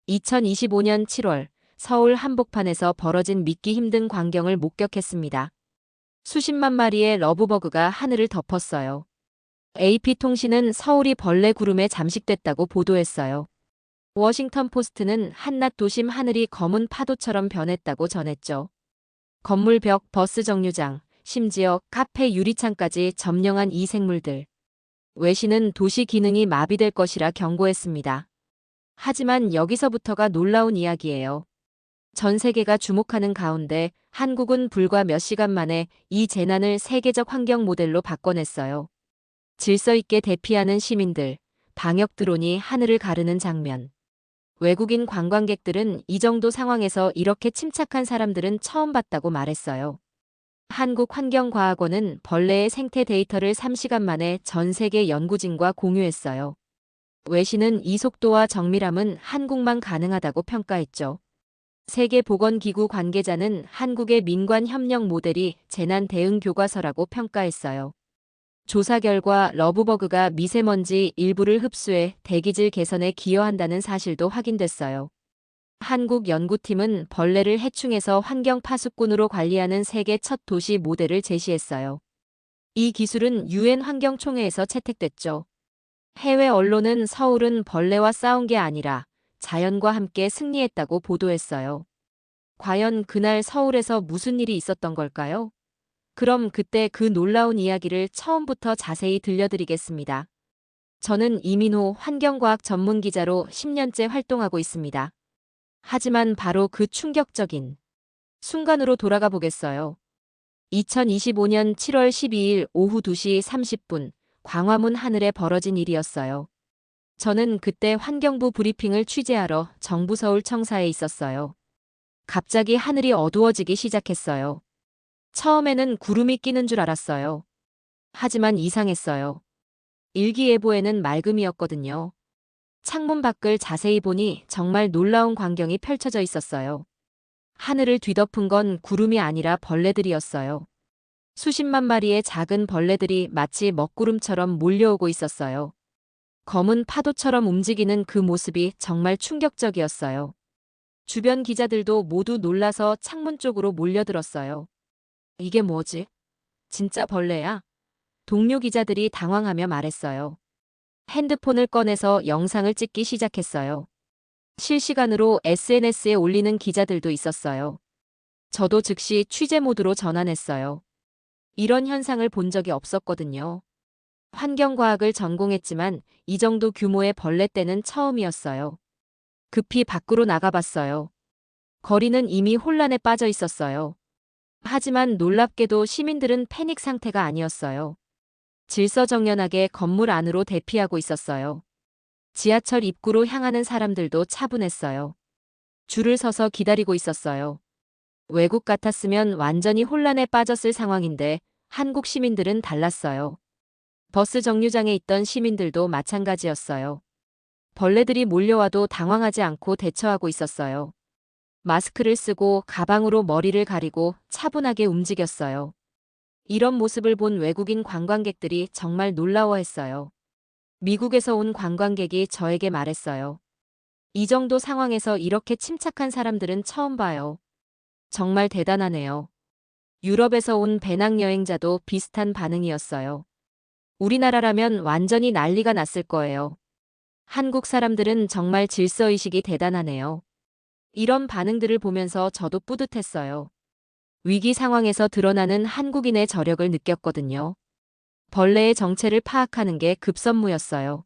2025년 7월 서울 한복판에서 벌어진 믿기 힘든 광경을 목격했습니다. 수십만 마리의 러브버그가 하늘을 덮었어요. AP통신은 서울이 벌레 구름에 잠식됐다고 보도했어요. 워싱턴 포스트는 한낮 도심 하늘이 검은 파도처럼 변했다고 전했죠. 건물 벽, 버스 정류장, 심지어 카페 유리창까지 점령한 이 생물들. 외신은 도시 기능이 마비될 것이라 경고했습니다. 하지만 여기서부터가 놀라운 이야기예요. 전 세계가 주목하는 가운데 한국은 불과 몇 시간 만에 이 재난을 세계적 환경 모델로 바꿔냈어요. 질서 있게 대피하는 시민들, 방역 드론이 하늘을 가르는 장면. 외국인 관광객들은 이 정도 상황에서 이렇게 침착한 사람들은 처음 봤다고 말했어요. 한국환경과학원은 벌레의 생태 데이터를 3시간 만에 전 세계 연구진과 공유했어요. 외신은 이 속도와 정밀함은 한국만 가능하다고 평가했죠. 세계보건기구 관계자는 한국의 민관협력 모델이 재난 대응 교과서라고 평가했어요. 조사 결과 러브버그가 미세먼지 일부를 흡수해 대기질 개선에 기여한다는 사실도 확인됐어요. 한국 연구팀은 벌레를 해충에서 환경 파수꾼으로 관리하는 세계 첫 도시 모델을 제시했어요. 이 기술은 유엔 환경총회에서 채택됐죠. 해외 언론은 서울은 벌레와 싸운 게 아니라 자연과 함께 승리했다고 보도했어요. 과연 그날 서울에서 무슨 일이 있었던 걸까요? 그럼 그때 그 놀라운 이야기를 처음부터 자세히 들려드리겠습니다. 저는 이민호 환경과학 전문 기자로 10년째 활동하고 있습니다. 하지만 바로 그 충격적인 순간으로 돌아가 보겠어요. 2025년 7월 12일 오후 2시 30분 광화문 하늘에 벌어진 일이었어요. 저는 그때 환경부 브리핑을 취재하러 정부 서울청사에 있었어요. 갑자기 하늘이 어두워지기 시작했어요. 처음에는 구름이 끼는 줄 알았어요. 하지만 이상했어요. 일기예보에는 맑음이었거든요. 창문 밖을 자세히 보니 정말 놀라운 광경이 펼쳐져 있었어요. 하늘을 뒤덮은 건 구름이 아니라 벌레들이었어요. 수십만 마리의 작은 벌레들이 마치 먹구름처럼 몰려오고 있었어요. 검은 파도처럼 움직이는 그 모습이 정말 충격적이었어요. 주변 기자들도 모두 놀라서 창문 쪽으로 몰려들었어요. 이게 뭐지? 진짜 벌레야? 동료 기자들이 당황하며 말했어요. 핸드폰을 꺼내서 영상을 찍기 시작했어요. 실시간으로 SNS에 올리는 기자들도 있었어요. 저도 즉시 취재 모드로 전환했어요. 이런 현상을 본 적이 없었거든요. 환경과학을 전공했지만 이 정도 규모의 벌레 떼는 처음이었어요. 급히 밖으로 나가봤어요. 거리는 이미 혼란에 빠져 있었어요. 하지만 놀랍게도 시민들은 패닉 상태가 아니었어요. 질서정연하게 건물 안으로 대피하고 있었어요. 지하철 입구로 향하는 사람들도 차분했어요. 줄을 서서 기다리고 있었어요. 외국 같았으면 완전히 혼란에 빠졌을 상황인데 한국 시민들은 달랐어요. 버스 정류장에 있던 시민들도 마찬가지였어요. 벌레들이 몰려와도 당황하지 않고 대처하고 있었어요. 마스크를 쓰고 가방으로 머리를 가리고 차분하게 움직였어요. 이런 모습을 본 외국인 관광객들이 정말 놀라워했어요. 미국에서 온 관광객이 저에게 말했어요. 이 정도 상황에서 이렇게 침착한 사람들은 처음 봐요. 정말 대단하네요. 유럽에서 온 배낭여행자도 비슷한 반응이었어요. 우리나라라면 완전히 난리가 났을 거예요. 한국 사람들은 정말 질서의식이 대단하네요. 이런 반응들을 보면서 저도 뿌듯했어요. 위기 상황에서 드러나는 한국인의 저력을 느꼈거든요. 벌레의 정체를 파악하는 게 급선무였어요.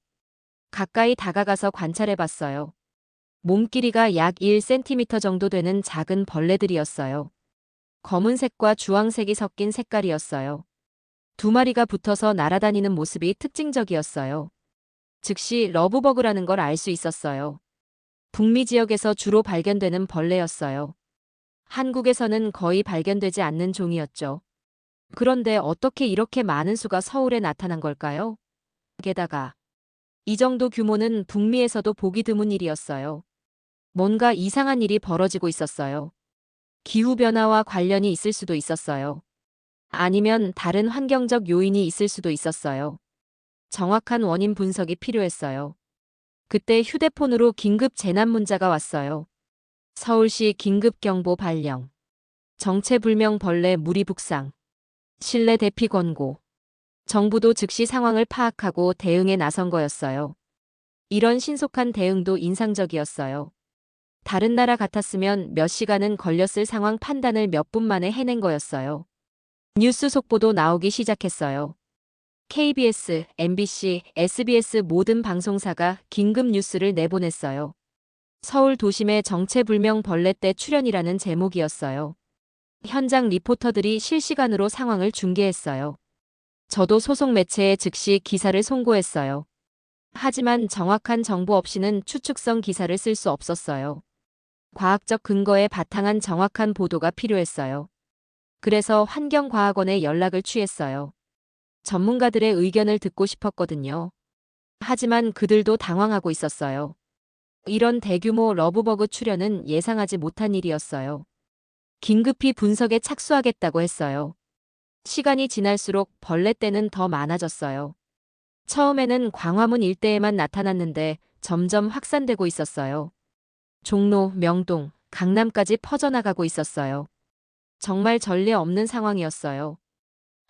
가까이 다가가서 관찰해봤어요. 몸길이가 약 1cm 정도 되는 작은 벌레들이었어요. 검은색과 주황색이 섞인 색깔이었어요. 두 마리가 붙어서 날아다니는 모습이 특징적이었어요. 즉시 러브버그라는 걸 알 수 있었어요. 북미 지역에서 주로 발견되는 벌레였어요. 한국에서는 거의 발견되지 않는 종이었죠. 그런데 어떻게 이렇게 많은 수가 서울에 나타난 걸까요? 게다가 이 정도 규모는 북미에서도 보기 드문 일이었어요. 뭔가 이상한 일이 벌어지고 있었어요. 기후변화와 관련이 있을 수도 있었어요. 아니면 다른 환경적 요인이 있을 수도 있었어요. 정확한 원인 분석이 필요했어요. 그때 휴대폰으로 긴급 재난 문자가 왔어요. 서울시 긴급경보 발령. 정체불명 벌레 무리 북상. 실내 대피 권고. 정부도 즉시 상황을 파악하고 대응에 나선 거였어요. 이런 신속한 대응도 인상적이었어요. 다른 나라 같았으면 몇 시간은 걸렸을 상황 판단을 몇 분 만에 해낸 거였어요. 뉴스 속보도 나오기 시작했어요. KBS, MBC, SBS 모든 방송사가 긴급 뉴스를 내보냈어요. 서울 도심의 정체불명 벌레떼 출현이라는 제목이었어요. 현장 리포터들이 실시간으로 상황을 중계했어요. 저도 소속 매체에 즉시 기사를 송고했어요. 하지만 정확한 정보 없이는 추측성 기사를 쓸 수 없었어요. 과학적 근거에 바탕한 정확한 보도가 필요했어요. 그래서 환경과학원에 연락을 취했어요. 전문가들의 의견을 듣고 싶었거든요. 하지만 그들도 당황하고 있었어요. 이런 대규모 러브버그 출현은 예상하지 못한 일이었어요. 긴급히 분석에 착수하겠다고 했어요. 시간이 지날수록 벌레떼는 더 많아졌어요. 처음에는 광화문 일대에만 나타났는데 점점 확산되고 있었어요. 종로, 명동, 강남까지 퍼져나가고 있었어요. 정말 전례 없는 상황이었어요.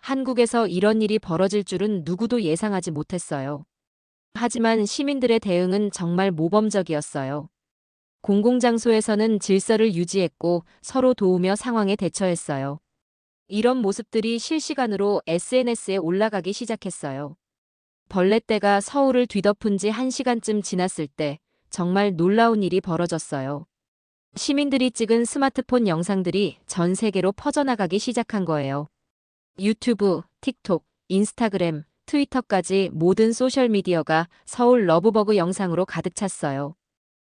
한국에서 이런 일이 벌어질 줄은 누구도 예상하지 못했어요. 하지만 시민들의 대응은 정말 모범적이었어요. 공공장소에서는 질서를 유지했고 서로 도우며 상황에 대처했어요. 이런 모습들이 실시간으로 SNS에 올라가기 시작했어요. 벌레떼가 서울을 뒤덮은 지 1시간쯤 지났을 때 정말 놀라운 일이 벌어졌어요. 시민들이 찍은 스마트폰 영상들이 전 세계로 퍼져나가기 시작한 거예요. 유튜브, 틱톡, 인스타그램, 트위터까지 모든 소셜미디어가 서울 러브버그 영상으로 가득 찼어요.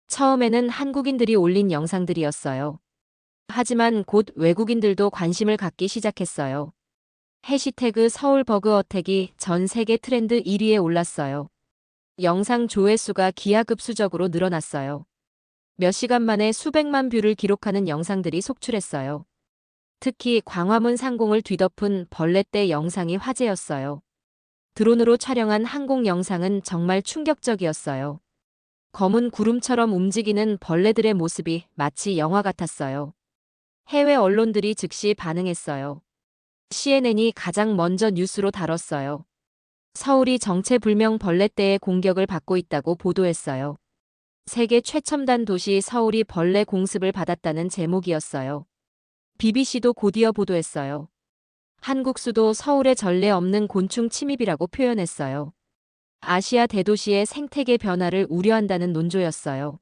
처음에는 한국인들이 올린 영상들이었어요. 하지만 곧 외국인들도 관심을 갖기 시작했어요. 해시태그 서울버그어택이 전 세계 트렌드 1위에 올랐어요. 영상 조회수가 기하급수적으로 늘어났어요. 몇 시간 만에 수백만 뷰를 기록하는 영상들이 속출했어요. 특히 광화문 상공을 뒤덮은 벌레떼 영상이 화제였어요. 드론으로 촬영한 항공 영상은 정말 충격적이었어요. 검은 구름처럼 움직이는 벌레들의 모습이 마치 영화 같았어요. 해외 언론들이 즉시 반응했어요. CNN이 가장 먼저 뉴스로 다뤘어요. 서울이 정체불명 벌레떼의 공격을 받고 있다고 보도했어요. 세계 최첨단 도시 서울이 벌레 공습을 받았다는 제목이었어요. BBC도 곧이어 보도했어요. 한국 수도 서울의 전례 없는 곤충 침입이라고 표현했어요. 아시아 대도시의 생태계 변화를 우려한다는 논조였어요.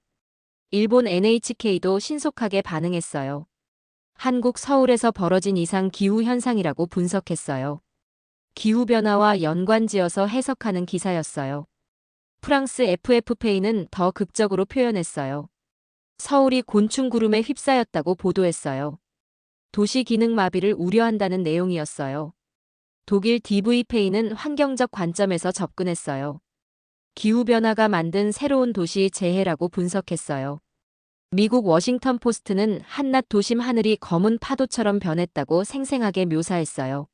일본 NHK도 신속하게 반응했어요. 한국 서울에서 벌어진 이상 기후 현상이라고 분석했어요. 기후변화와 연관지어서 해석하는 기사였어요. 프랑스 FF페이는 더 극적으로 표현했어요. 서울이 곤충 구름에 휩싸였다고 보도했어요. 도시 기능 마비를 우려한다는 내용이었어요. 독일 DV페이는 환경적 관점에서 접근했어요. 기후변화가 만든 새로운 도시 재해라고 분석했어요. 미국 워싱턴 포스트는 한낮 도심 하늘이 검은 파도처럼 변했다고 생생하게 묘사했어요.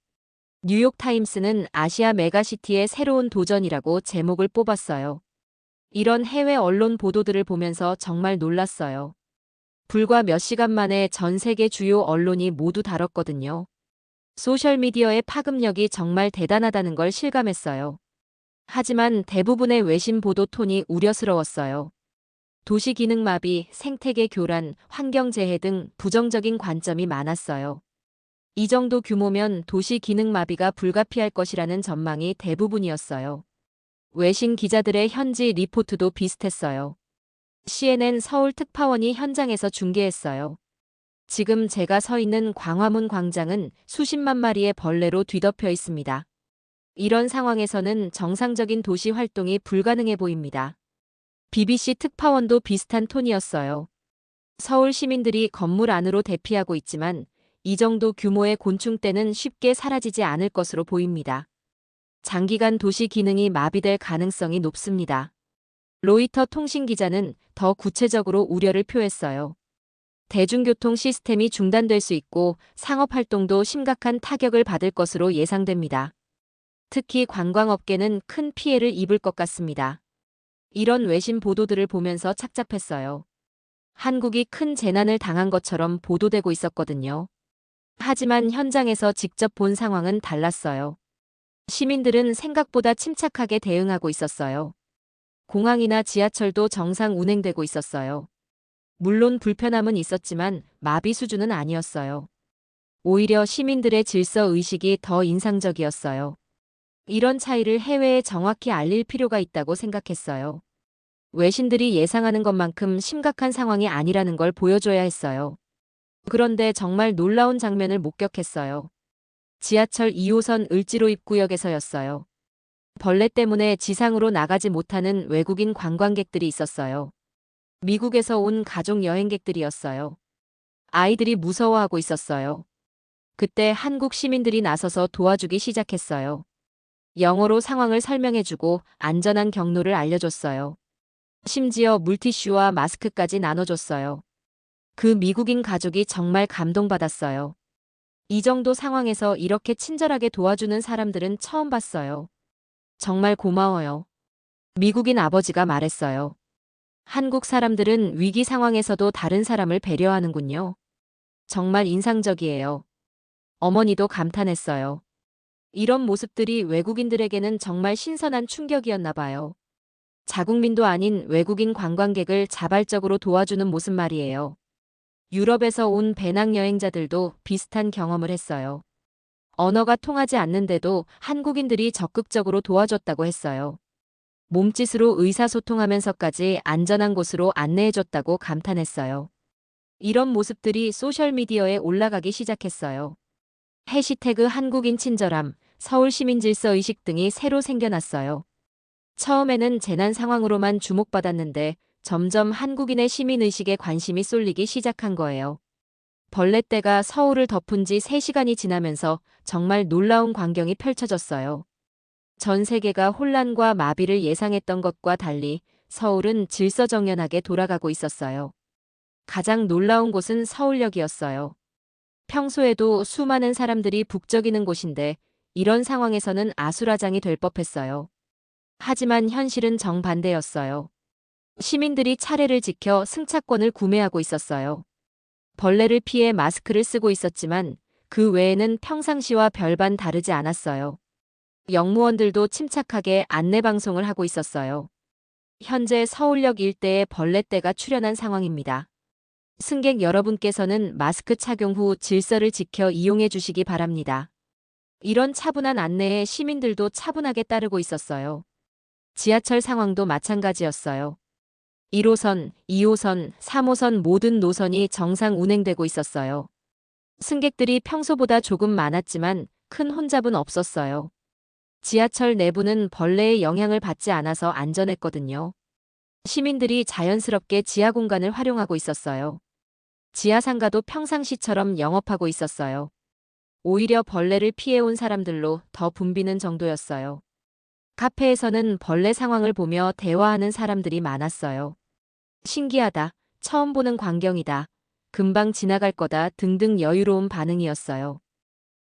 뉴욕타임스는 아시아 메가시티의 새로운 도전이라고 제목을 뽑았어요. 이런 해외 언론 보도들을 보면서 정말 놀랐어요. 불과 몇 시간 만에 전 세계 주요 언론이 모두 다뤘거든요. 소셜미디어의 파급력이 정말 대단하다는 걸 실감했어요. 하지만 대부분의 외신 보도 톤이 우려스러웠어요. 도시 기능 마비, 생태계 교란, 환경재해 등 부정적인 관점이 많았어요. 이 정도 규모면 도시 기능 마비가 불가피할 것이라는 전망이 대부분이었어요. 외신 기자들의 현지 리포트도 비슷했어요. CNN 서울 특파원이 현장에서 중계했어요. 지금 제가 서 있는 광화문 광장은 수십만 마리의 벌레로 뒤덮여 있습니다. 이런 상황에서는 정상적인 도시 활동이 불가능해 보입니다. BBC 특파원도 비슷한 톤이었어요. 서울 시민들이 건물 안으로 대피하고 있지만 이 정도 규모의 곤충떼는 쉽게 사라지지 않을 것으로 보입니다. 장기간 도시 기능이 마비될 가능성이 높습니다. 로이터 통신 기자는 더 구체적으로 우려를 표했어요. 대중교통 시스템이 중단될 수 있고 상업 활동도 심각한 타격을 받을 것으로 예상됩니다. 특히 관광업계는 큰 피해를 입을 것 같습니다. 이런 외신 보도들을 보면서 착잡했어요. 한국이 큰 재난을 당한 것처럼 보도되고 있었거든요. 하지만 현장에서 직접 본 상황은 달랐어요. 시민들은 생각보다 침착하게 대응하고 있었어요. 공항이나 지하철도 정상 운행되고 있었어요. 물론 불편함은 있었지만 마비 수준은 아니었어요. 오히려 시민들의 질서 의식이 더 인상적이었어요. 이런 차이를 해외에 정확히 알릴 필요가 있다고 생각했어요. 외신들이 예상하는 것만큼 심각한 상황이 아니라는 걸 보여줘야 했어요. 그런데 정말 놀라운 장면을 목격했어요. 지하철 2호선 을지로 입구역에서였어요. 벌레 때문에 지상으로 나가지 못하는 외국인 관광객들이 있었어요. 미국에서 온 가족 여행객들이었어요. 아이들이 무서워하고 있었어요. 그때 한국 시민들이 나서서 도와주기 시작했어요. 영어로 상황을 설명해주고 안전한 경로를 알려줬어요. 심지어 물티슈와 마스크까지 나눠줬어요. 그 미국인 가족이 정말 감동받았어요. 이 정도 상황에서 이렇게 친절하게 도와주는 사람들은 처음 봤어요. 정말 고마워요. 미국인 아버지가 말했어요. 한국 사람들은 위기 상황에서도 다른 사람을 배려하는군요. 정말 인상적이에요. 어머니도 감탄했어요. 이런 모습들이 외국인들에게는 정말 신선한 충격이었나 봐요. 자국민도 아닌 외국인 관광객을 자발적으로 도와주는 모습 말이에요. 유럽에서 온 배낭여행자들도 비슷한 경험을 했어요. 언어가 통하지 않는데도 한국인들이 적극적으로 도와줬다고 했어요. 몸짓으로 의사소통하면서까지 안전한 곳으로 안내해줬다고 감탄했어요. 이런 모습들이 소셜미디어에 올라가기 시작했어요. 해시태그 한국인 친절함, 서울 시민 질서 의식 등이 새로 생겨났어요. 처음에는 재난 상황으로만 주목받았는데 점점 한국인의 시민의식에 관심이 쏠리기 시작한 거예요. 벌레떼가 서울을 덮은 지 3시간이 지나면서 정말 놀라운 광경이 펼쳐졌어요. 전 세계가 혼란과 마비를 예상했던 것과 달리 서울은 질서정연하게 돌아가고 있었어요. 가장 놀라운 곳은 서울역이었어요. 평소에도 수많은 사람들이 북적이는 곳인데 이런 상황에서는 아수라장이 될 법했어요. 하지만 현실은 정반대였어요. 시민들이 차례를 지켜 승차권을 구매하고 있었어요. 벌레를 피해 마스크를 쓰고 있었지만 그 외에는 평상시와 별반 다르지 않았어요. 영무원들도 침착하게 안내방송을 하고 있었어요. 현재 서울역 일대에 벌레떼가 출현한 상황입니다. 승객 여러분께서는 마스크 착용 후 질서를 지켜 이용해 주시기 바랍니다. 이런 차분한 안내에 시민들도 차분하게 따르고 있었어요. 지하철 상황도 마찬가지였어요. 1호선, 2호선, 3호선 모든 노선이 정상 운행되고 있었어요. 승객들이 평소보다 조금 많았지만 큰 혼잡은 없었어요. 지하철 내부는 벌레의 영향을 받지 않아서 안전했거든요. 시민들이 자연스럽게 지하 공간을 활용하고 있었어요. 지하상가도 평상시처럼 영업하고 있었어요. 오히려 벌레를 피해온 사람들로 더 붐비는 정도였어요. 카페에서는 벌레 상황을 보며 대화하는 사람들이 많았어요. 신기하다, 처음 보는 광경이다, 금방 지나갈 거다 등등 여유로운 반응이었어요.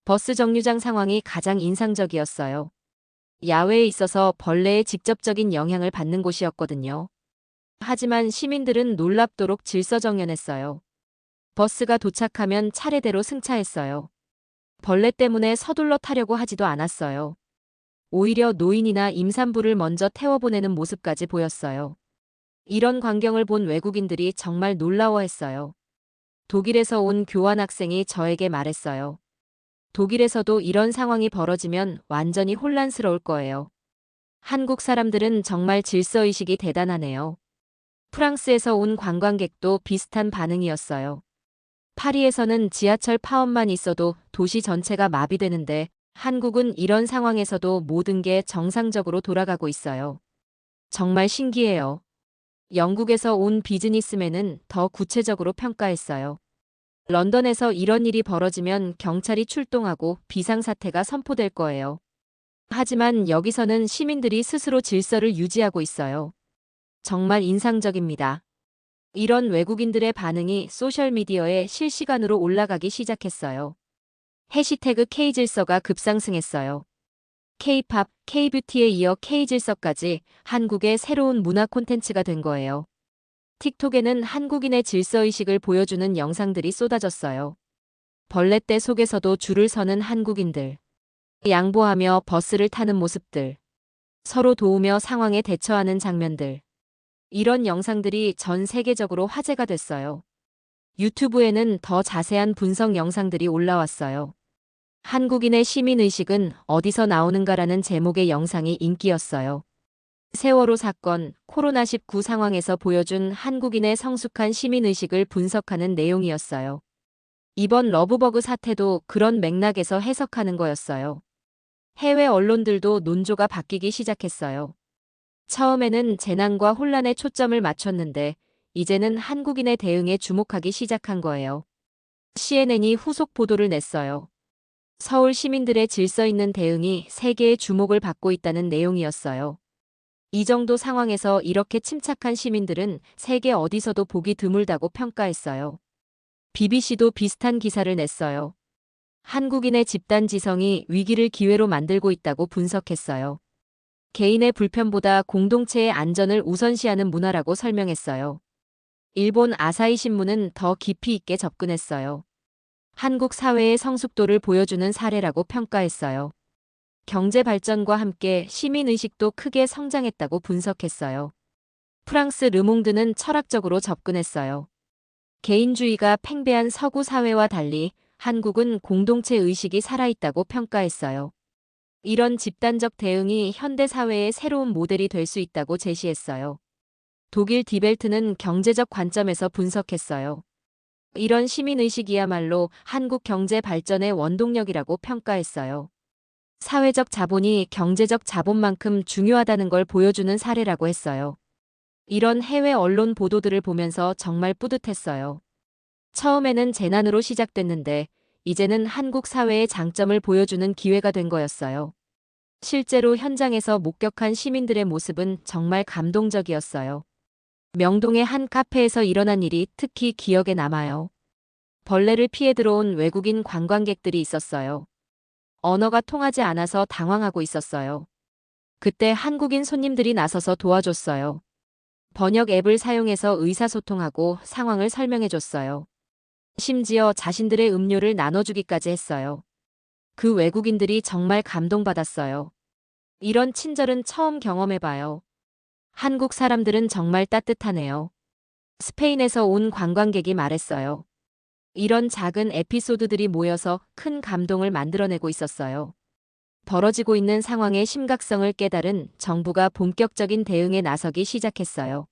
버스 정류장 상황이 가장 인상적이었어요. 야외에 있어서 벌레의 직접적인 영향을 받는 곳이었거든요. 하지만 시민들은 놀랍도록 질서정연했어요. 버스가 도착하면 차례대로 승차했어요. 벌레 때문에 서둘러 타려고 하지도 않았어요. 오히려 노인이나 임산부를 먼저 태워보내는 모습까지 보였어요. 이런 광경을 본 외국인들이 정말 놀라워했어요. 독일에서 온 교환학생이 저에게 말했어요. 독일에서도 이런 상황이 벌어지면 완전히 혼란스러울 거예요. 한국 사람들은 정말 질서의식이 대단하네요. 프랑스에서 온 관광객도 비슷한 반응이었어요. 파리에서는 지하철 파업만 있어도 도시 전체가 마비되는데 한국은 이런 상황에서도 모든 게 정상적으로 돌아가고 있어요. 정말 신기해요. 영국에서 온 비즈니스맨은 더 구체적으로 평가했어요. 런던에서 이런 일이 벌어지면 경찰이 출동하고 비상사태가 선포될 거예요. 하지만 여기서는 시민들이 스스로 질서를 유지하고 있어요. 정말 인상적입니다. 이런 외국인들의 반응이 소셜미디어에 실시간으로 올라가기 시작했어요. 해시태그 K질서가 급상승했어요. K-팝, K-뷰티에 이어 K-질서까지 한국의 새로운 문화 콘텐츠가 된 거예요. 틱톡에는 한국인의 질서의식을 보여주는 영상들이 쏟아졌어요. 벌레떼 속에서도 줄을 서는 한국인들. 양보하며 버스를 타는 모습들. 서로 도우며 상황에 대처하는 장면들. 이런 영상들이 전 세계적으로 화제가 됐어요. 유튜브에는 더 자세한 분석 영상들이 올라왔어요. 한국인의 시민의식은 어디서 나오는가라는 제목의 영상이 인기였어요. 세월호 사건, 코로나19 상황에서 보여준 한국인의 성숙한 시민의식을 분석하는 내용이었어요. 이번 러브버그 사태도 그런 맥락에서 해석하는 거였어요. 해외 언론들도 논조가 바뀌기 시작했어요. 처음에는 재난과 혼란에 초점을 맞췄는데 이제는 한국인의 대응에 주목하기 시작한 거예요. CNN이 후속 보도를 냈어요. 서울 시민들의 질서 있는 대응이 세계의 주목을 받고 있다는 내용이었어요. 이 정도 상황에서 이렇게 침착한 시민들은 세계 어디서도 보기 드물다고 평가했어요. BBC도 비슷한 기사를 냈어요. 한국인의 집단 지성이 위기를 기회로 만들고 있다고 분석했어요. 개인의 불편보다 공동체의 안전을 우선시하는 문화라고 설명했어요. 일본 아사히 신문은 더 깊이 있게 접근했어요. 한국 사회의 성숙도를 보여주는 사례라고 평가했어요. 경제 발전과 함께 시민의식도 크게 성장했다고 분석했어요. 프랑스 르몽드는 철학적으로 접근했어요. 개인주의가 팽배한 서구 사회와 달리 한국은 공동체 의식이 살아있다고 평가했어요. 이런 집단적 대응이 현대 사회의 새로운 모델이 될 수 있다고 제시했어요. 독일 디벨트는 경제적 관점에서 분석했어요. 이런 시민의식이야말로 한국 경제 발전의 원동력이라고 평가했어요. 사회적 자본이 경제적 자본만큼 중요하다는 걸 보여주는 사례라고 했어요. 이런 해외 언론 보도들을 보면서 정말 뿌듯했어요. 처음에는 재난으로 시작됐는데 이제는 한국 사회의 장점을 보여주는 기회가 된 거였어요. 실제로 현장에서 목격한 시민들의 모습은 정말 감동적이었어요. 명동의 한 카페에서 일어난 일이 특히 기억에 남아요. 벌레를 피해 들어온 외국인 관광객들이 있었어요. 언어가 통하지 않아서 당황하고 있었어요. 그때 한국인 손님들이 나서서 도와줬어요. 번역 앱을 사용해서 의사소통하고 상황을 설명해줬어요. 심지어 자신들의 음료를 나눠주기까지 했어요. 그 외국인들이 정말 감동받았어요. 이런 친절은 처음 경험해봐요. 한국 사람들은 정말 따뜻하네요. 스페인에서 온 관광객이 말했어요. 이런 작은 에피소드들이 모여서 큰 감동을 만들어내고 있었어요. 벌어지고 있는 상황의 심각성을 깨달은 정부가 본격적인 대응에 나서기 시작했어요.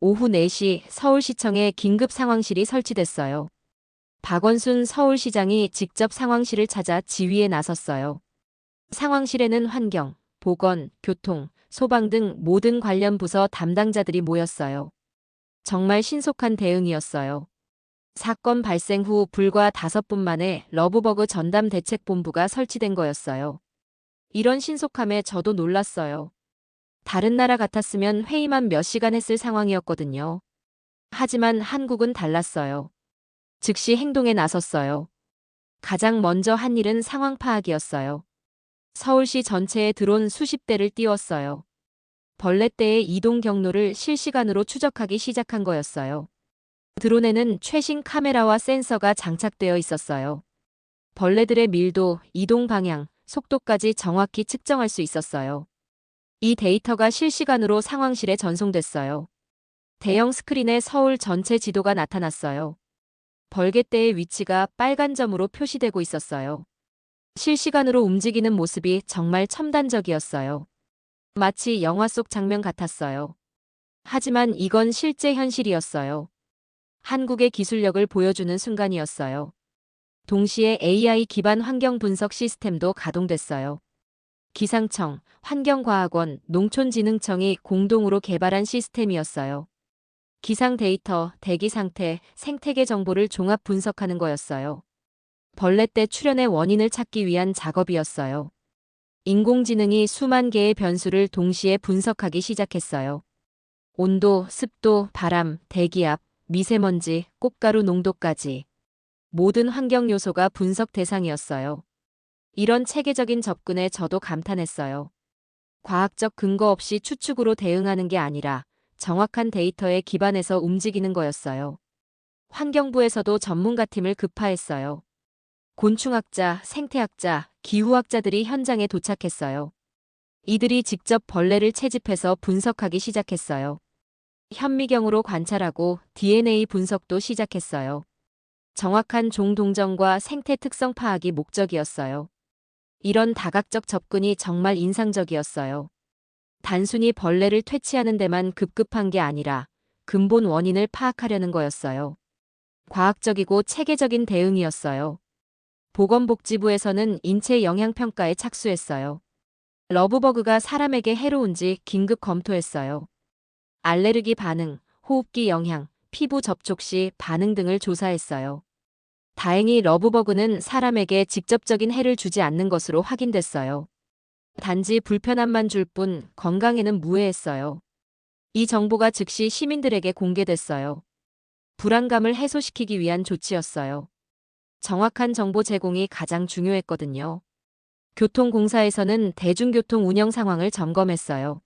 오후 4시 서울시청에 긴급 상황실이 설치됐어요. 박원순 서울시장이 직접 상황실을 찾아 지휘에 나섰어요. 상황실에는 환경, 보건, 교통, 소방 등 모든 관련 부서 담당자들이 모였어요. 정말 신속한 대응이었어요. 사건 발생 후 불과 5분 만에 러브버그 전담 대책본부가 설치된 거였어요. 이런 신속함에 저도 놀랐어요. 다른 나라 같았으면 회의만 몇 시간 했을 상황이었거든요. 하지만 한국은 달랐어요. 즉시 행동에 나섰어요. 가장 먼저 한 일은 상황 파악이었어요. 서울시 전체에 드론 수십 대를 띄웠어요. 벌레떼의 이동 경로를 실시간으로 추적하기 시작한 거였어요. 드론에는 최신 카메라와 센서가 장착되어 있었어요. 벌레들의 밀도, 이동 방향, 속도까지 정확히 측정할 수 있었어요. 이 데이터가 실시간으로 상황실에 전송됐어요. 대형 스크린에 서울 전체 지도가 나타났어요. 벌개떼의 위치가 빨간 점으로 표시되고 있었어요. 실시간으로 움직이는 모습이 정말 첨단적이었어요. 마치 영화 속 장면 같았어요. 하지만 이건 실제 현실이었어요. 한국의 기술력을 보여주는 순간이었어요. 동시에 AI 기반 환경 분석 시스템도 가동됐어요. 기상청, 환경과학원, 농촌진흥청이 공동으로 개발한 시스템이었어요. 기상 데이터, 대기 상태, 생태계 정보를 종합 분석하는 거였어요. 벌레떼 출현의 원인을 찾기 위한 작업이었어요. 인공지능이 수만 개의 변수를 동시에 분석하기 시작했어요. 온도, 습도, 바람, 대기압, 미세먼지, 꽃가루 농도까지 모든 환경 요소가 분석 대상이었어요. 이런 체계적인 접근에 저도 감탄했어요. 과학적 근거 없이 추측으로 대응하는 게 아니라 정확한 데이터에 기반해서 움직이는 거였어요. 환경부에서도 전문가팀을 급파했어요. 곤충학자, 생태학자, 기후학자들이 현장에 도착했어요. 이들이 직접 벌레를 채집해서 분석하기 시작했어요. 현미경으로 관찰하고 DNA 분석도 시작했어요. 정확한 종 동정과 생태 특성 파악이 목적이었어요. 이런 다각적 접근이 정말 인상적이었어요. 단순히 벌레를 퇴치하는 데만 급급한 게 아니라 근본 원인을 파악하려는 거였어요. 과학적이고 체계적인 대응이었어요. 보건복지부에서는 인체 영향평가에 착수했어요. 러브버그가 사람에게 해로운지 긴급 검토했어요. 알레르기 반응, 호흡기 영향, 피부 접촉 시 반응 등을 조사했어요. 다행히 러브버그는 사람에게 직접적인 해를 주지 않는 것으로 확인됐어요. 단지 불편함만 줄 뿐 건강에는 무해했어요. 이 정보가 즉시 시민들에게 공개됐어요. 불안감을 해소시키기 위한 조치였어요. 정확한 정보 제공이 가장 중요했거든요. 교통공사에서는 대중교통 운영 상황을 점검했어요.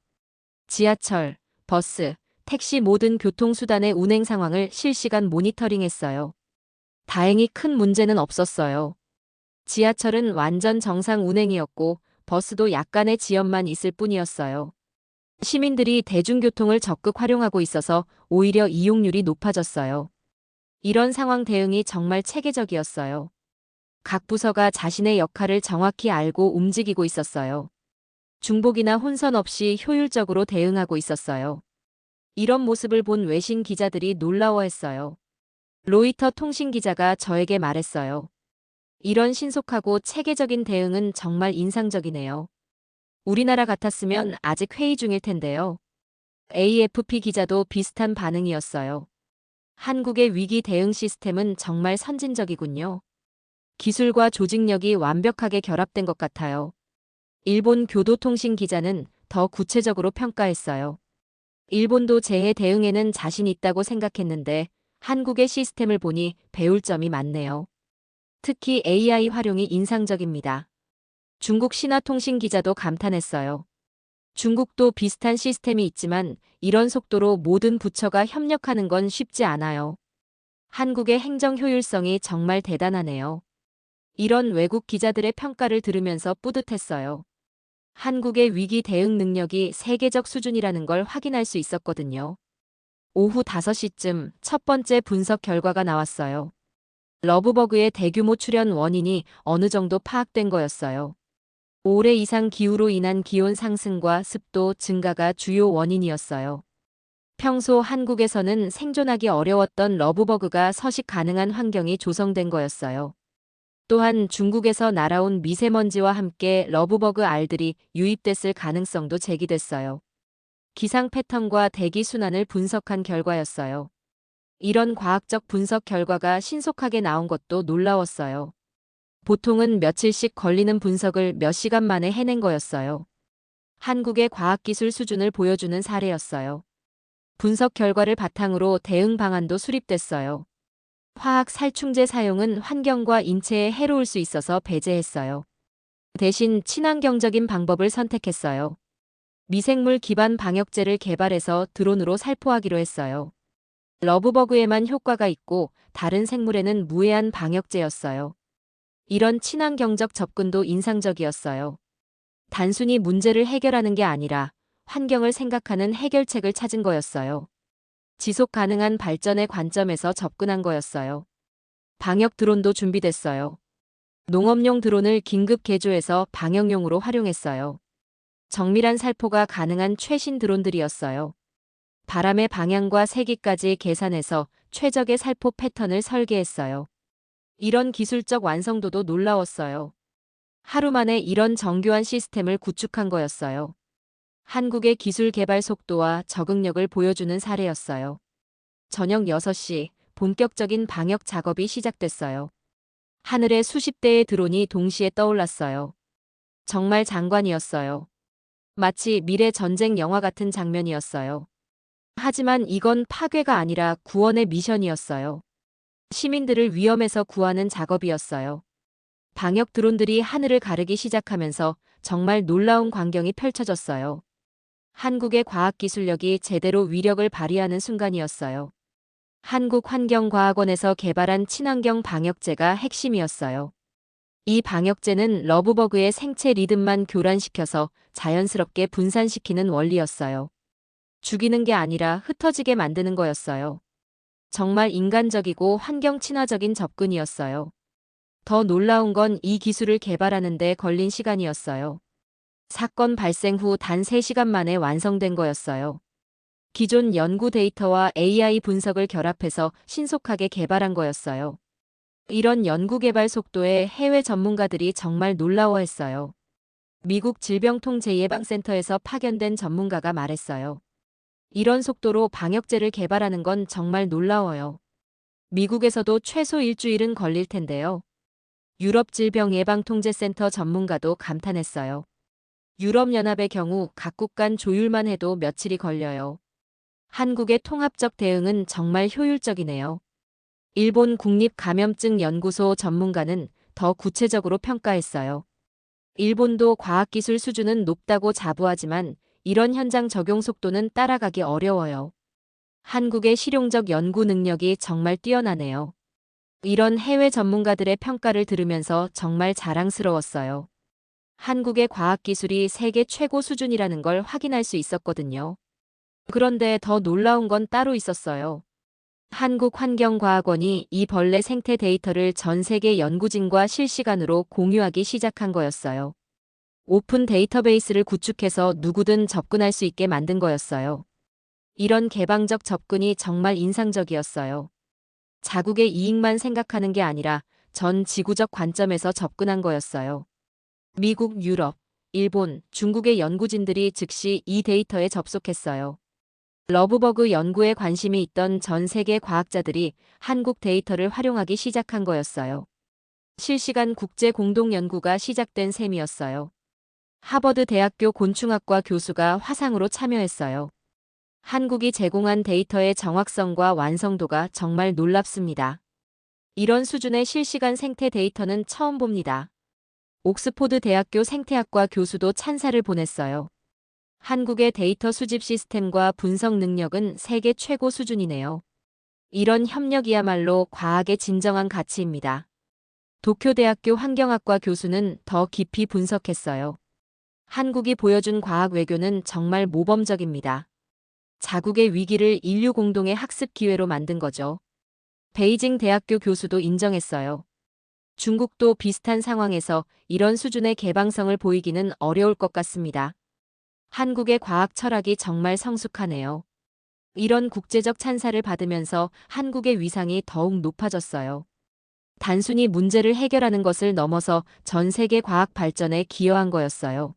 지하철, 버스, 택시 모든 교통수단의 운행 상황을 실시간 모니터링했어요. 다행히 큰 문제는 없었어요. 지하철은 완전 정상 운행이었고 버스도 약간의 지연만 있을 뿐이었어요. 시민들이 대중교통을 적극 활용하고 있어서 오히려 이용률이 높아졌어요. 이런 상황 대응이 정말 체계적이었어요. 각 부서가 자신의 역할을 정확히 알고 움직이고 있었어요. 중복이나 혼선 없이 효율적으로 대응하고 있었어요. 이런 모습을 본 외신 기자들이 놀라워했어요. 로이터 통신 기자가 저에게 말했어요. 이런 신속하고 체계적인 대응은 정말 인상적이네요. 우리나라 같았으면 아직 회의 중일 텐데요. AFP 기자도 비슷한 반응이었어요. 한국의 위기 대응 시스템은 정말 선진적이군요. 기술과 조직력이 완벽하게 결합된 것 같아요. 일본 교도통신 기자는 더 구체적으로 평가했어요. 일본도 재해 대응에는 자신 있다고 생각했는데 한국의 시스템을 보니 배울 점이 많네요. 특히 AI 활용이 인상적입니다. 중국 신화통신 기자도 감탄했어요. 중국도 비슷한 시스템이 있지만 이런 속도로 모든 부처가 협력하는 건 쉽지 않아요. 한국의 행정 효율성이 정말 대단하네요. 이런 외국 기자들의 평가를 들으면서 뿌듯했어요. 한국의 위기 대응 능력이 세계적 수준이라는 걸 확인할 수 있었거든요. 오후 5시쯤 첫 번째 분석 결과가 나왔어요. 러브버그의 대규모 출현 원인이 어느 정도 파악된 거였어요. 올해 이상 기후로 인한 기온 상승과 습도 증가가 주요 원인이었어요. 평소 한국에서는 생존하기 어려웠던 러브버그가 서식 가능한 환경이 조성된 거였어요. 또한 중국에서 날아온 미세먼지와 함께 러브버그 알들이 유입됐을 가능성도 제기됐어요. 기상 패턴과 대기 순환을 분석한 결과였어요. 이런 과학적 분석 결과가 신속하게 나온 것도 놀라웠어요. 보통은 며칠씩 걸리는 분석을 몇 시간 만에 해낸 거였어요. 한국의 과학기술 수준을 보여주는 사례였어요. 분석 결과를 바탕으로 대응 방안도 수립됐어요. 화학 살충제 사용은 환경과 인체에 해로울 수 있어서 배제했어요. 대신 친환경적인 방법을 선택했어요. 미생물 기반 방역제를 개발해서 드론으로 살포하기로 했어요. 러브버그에만 효과가 있고 다른 생물에는 무해한 방역제였어요. 이런 친환경적 접근도 인상적이었어요. 단순히 문제를 해결하는 게 아니라 환경을 생각하는 해결책을 찾은 거였어요. 지속 가능한 발전의 관점에서 접근한 거였어요. 방역 드론도 준비됐어요. 농업용 드론을 긴급 개조해서 방역용으로 활용했어요. 정밀한 살포가 가능한 최신 드론들이었어요. 바람의 방향과 세기까지 계산해서 최적의 살포 패턴을 설계했어요. 이런 기술적 완성도도 놀라웠어요. 하루 만에 이런 정교한 시스템을 구축한 거였어요. 한국의 기술 개발 속도와 적응력을 보여주는 사례였어요. 저녁 6시 본격적인 방역 작업이 시작됐어요. 하늘에 수십 대의 드론이 동시에 떠올랐어요. 정말 장관이었어요. 마치 미래 전쟁 영화 같은 장면이었어요. 하지만 이건 파괴가 아니라 구원의 미션이었어요. 시민들을 위험에서 구하는 작업이었어요. 방역 드론들이 하늘을 가르기 시작하면서 정말 놀라운 광경이 펼쳐졌어요. 한국의 과학기술력이 제대로 위력을 발휘하는 순간이었어요. 한국환경과학원에서 개발한 친환경 방역제가 핵심이었어요. 이 방역제는 러브버그의 생체 리듬만 교란시켜서 자연스럽게 분산시키는 원리였어요. 죽이는 게 아니라 흩어지게 만드는 거였어요. 정말 인간적이고 환경 친화적인 접근이었어요. 더 놀라운 건 이 기술을 개발하는 데 걸린 시간이었어요. 사건 발생 후 단 3시간 만에 완성된 거였어요. 기존 연구 데이터와 AI 분석을 결합해서 신속하게 개발한 거였어요. 이런 연구 개발 속도에 해외 전문가들이 정말 놀라워했어요. 미국 질병통제예방센터에서 파견된 전문가가 말했어요. 이런 속도로 방역제를 개발하는 건 정말 놀라워요. 미국에서도 최소 일주일은 걸릴 텐데요. 유럽질병예방통제센터 전문가도 감탄했어요. 유럽연합의 경우 각국 간 조율만 해도 며칠이 걸려요. 한국의 통합적 대응은 정말 효율적이네요. 일본 국립감염증연구소 전문가는 더 구체적으로 평가했어요. 일본도 과학기술 수준은 높다고 자부하지만 이런 현장 적용 속도는 따라가기 어려워요. 한국의 실용적 연구 능력이 정말 뛰어나네요. 이런 해외 전문가들의 평가를 들으면서 정말 자랑스러웠어요. 한국의 과학기술이 세계 최고 수준이라는 걸 확인할 수 있었거든요. 그런데 더 놀라운 건 따로 있었어요. 한국환경과학원이 이 벌레 생태 데이터를 전 세계 연구진과 실시간으로 공유하기 시작한 거였어요. 오픈 데이터베이스를 구축해서 누구든 접근할 수 있게 만든 거였어요. 이런 개방적 접근이 정말 인상적이었어요. 자국의 이익만 생각하는 게 아니라 전 지구적 관점에서 접근한 거였어요. 미국, 유럽, 일본, 중국의 연구진들이 즉시 이 데이터에 접속했어요. 러브버그 연구에 관심이 있던 전 세계 과학자들이 한국 데이터를 활용하기 시작한 거였어요. 실시간 국제 공동 연구가 시작된 셈이었어요. 하버드 대학교 곤충학과 교수가 화상으로 참여했어요. 한국이 제공한 데이터의 정확성과 완성도가 정말 놀랍습니다. 이런 수준의 실시간 생태 데이터는 처음 봅니다. 옥스포드 대학교 생태학과 교수도 찬사를 보냈어요. 한국의 데이터 수집 시스템과 분석 능력은 세계 최고 수준이네요. 이런 협력이야말로 과학의 진정한 가치입니다. 도쿄대학교 환경학과 교수는 더 깊이 분석했어요. 한국이 보여준 과학 외교는 정말 모범적입니다. 자국의 위기를 인류 공동의 학습 기회로 만든 거죠. 베이징 대학교 교수도 인정했어요. 중국도 비슷한 상황에서 이런 수준의 개방성을 보이기는 어려울 것 같습니다. 한국의 과학 철학이 정말 성숙하네요. 이런 국제적 찬사를 받으면서 한국의 위상이 더욱 높아졌어요. 단순히 문제를 해결하는 것을 넘어서 전 세계 과학 발전에 기여한 거였어요.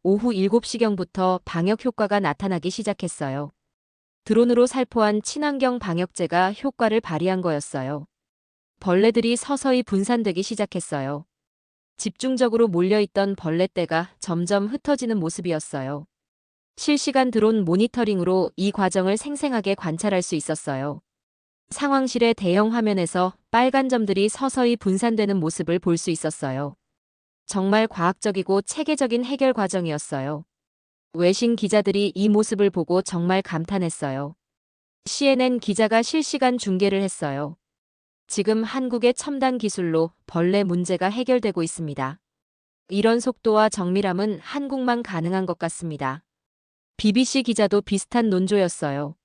오후 7시경부터 방역 효과가 나타나기 시작했어요. 드론으로 살포한 친환경 방역제가 효과를 발휘한 거였어요. 벌레들이 서서히 분산되기 시작했어요. 집중적으로 몰려있던 벌레떼가 점점 흩어지는 모습이었어요. 실시간 드론 모니터링으로 이 과정을 생생하게 관찰할 수 있었어요. 상황실의 대형 화면에서 빨간 점들이 서서히 분산되는 모습을 볼 수 있었어요. 정말 과학적이고 체계적인 해결 과정이었어요. 외신 기자들이 이 모습을 보고 정말 감탄했어요. CNN 기자가 실시간 중계를 했어요. 지금 한국의 첨단 기술로 벌레 문제가 해결되고 있습니다. 이런 속도와 정밀함은 한국만 가능한 것 같습니다. BBC 기자도 비슷한 논조였어요.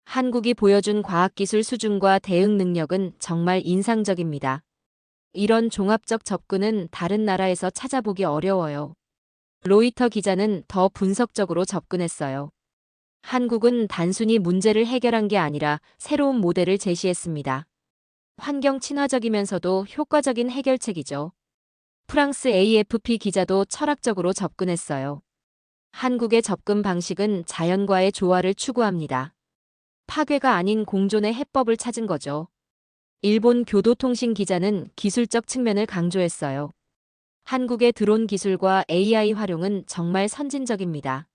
한국이 보여준 과학기술 수준과 대응 능력은 정말 인상적입니다. 이런 종합적 접근은 다른 나라에서 찾아보기 어려워요. 로이터 기자는 더 분석적으로 접근했어요. 한국은 단순히 문제를 해결한 게 아니라 새로운 모델을 제시했습니다. 환경 친화적이면서도 효과적인 해결책이죠. 프랑스 AFP 기자도 철학적으로 접근했어요. 한국의 접근 방식은 자연과의 조화를 추구합니다. 파괴가 아닌 공존의 해법을 찾은 거죠. 일본 교도통신 기자는 기술적 측면을 강조했어요. 한국의 드론 기술과 AI 활용은 정말 선진적입니다.